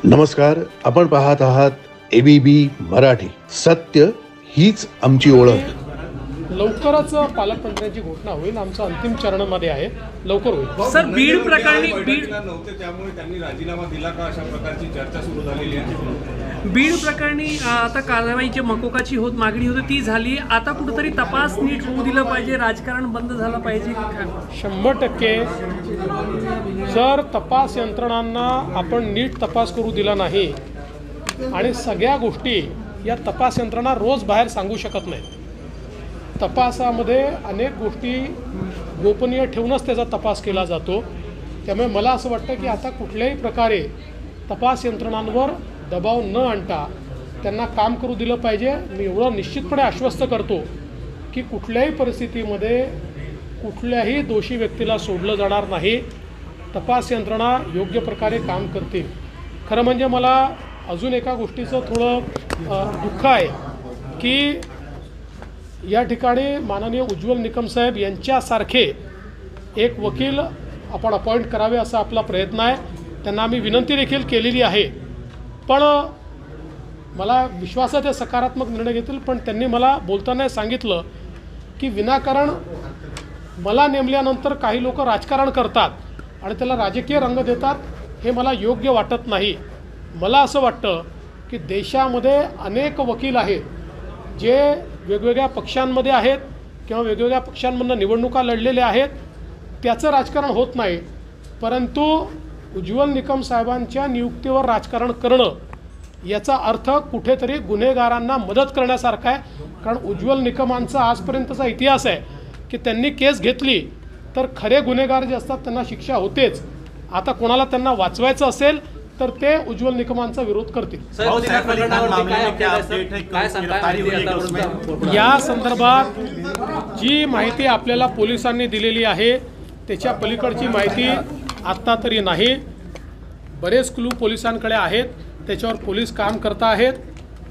नमस्कार, आपण पाहत आहात एबीपी मराठी. सत्य हीच आमची ओळख. लवकरच पालकमंत्र्यांची घोषणा होईल. आमचं अंतिम चरणामध्ये आहे, लवकर होईल. सर, बीड प्रकरणी नव्हते त्यामुळे त्यांनी राजीनामा दिला का, अशा प्रकारची चर्चा सुरू झालेली आहे. बीड प्रकरणी आता कारवाईची मकोकाची मागणी होती, ती झाली. आता कुठेतरी तपास नीट होऊ दिलं पाहिजे, राजकारण बंद झालं पाहिजे. 100% जर तपास यंत्रणांना आपण नीट तपास करू दिला नाही आणि सगळ्या गोष्टी या तपास यंत्रणा रोज बाहेर सांगू शकत नाही. तपासामध्ये अनेक गोष्टी गोपनीय ठेवूनच त्याचा तपास केला जातो. त्यामुळे मला असं वाटतं की आता कुठल्याही प्रकारे तपास यंत्रणांवर दबाव न आणता त्यांना काम करू दिलं पाहिजे. मी एवढं निश्चितपणे आश्वस्त करतो की कुठल्याही परिस्थितीमध्ये कुठल्याही दोषी व्यक्तीला सोडलं जाणार नाही. तपास यंत्रणा योग्य प्रकारे काम करतील. खरं म्हणजे मला अजून एका गोष्टीचं थोडं दुःख आहे की या ठिकाणी माननीय उज्ज्वल निकम साहेब यांच्यासारखे एक वकील आपण अपॉइंट करावे असा आपला प्रयत्न आहे. त्यांना आम्ही विनंती देखील केलेली आहे, पण मला विश्वासात ते सकारात्मक निर्णय घेतील. पण त्यांनी मला बोलताना सांगितलं की विनाकारण मला नेमल्यानंतर काही लोक राजकारण करतात आणि त्याला राजकीय रंग देतात, हे मला योग्य वाटत नाही. मला असं वाटतं की देशामध्ये अनेक वकील आहेत जे वेगवेगळ्या पक्षांमध्ये आहेत किंवा वेगवेगळ्या पक्षांमधून निवडणुका लढलेल्या आहेत. त्याचं राजकारण होत नाही, परंतु उज्ज्वल निकम साहेबांच्या नियुक्तीवर राजकारण करणं याचा अर्थ कुठेतरी गुन्हेगारांना मदत करण्यासारखा आहे. कारण उज्ज्वल निकमांचा आजपर्यंतचा इतिहास आहे की त्यांनी केस घेतली तर खरे गुन्हेगार जे असतात त्यांना शिक्षा होतेच. आता कोणाला त्यांना वाचवायचं असेल तर ते उज्ज्वल निकमांचा विरोध करतील. या संदर्भात जी माहिती आपल्याला पोलिसांनी दिलेली आहे त्याच्या पलीकडची माहिती आत्ता तरी नाही. बरेच क्लू पोलिसांकडे आहेत, त्याच्यावर पोलीस काम करत आहेत.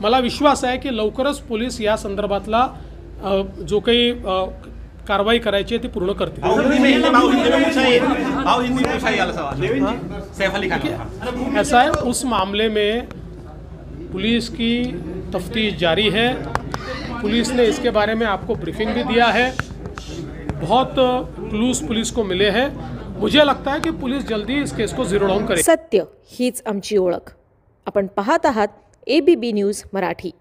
मला विश्वास आहे की लवकरच पोलीस या संदर्भातला जो काही कार्रवाई करायची है ती पूर्ण करते. ऐसा है, उस मामले में पुलिस की तफ्तीश जारी है. पुलिस ने इसके बारे में आपको ब्रीफिंग भी दिया है. बहुत क्लूज पुलिस को मिले हैं. मुझे लगता है कि पुलिस जल्दी इस केस को झीरो डाउन करेगी. सत्य हीच आमची ओळख. आपण पाहत आहात एबीपी न्यूज मराठी.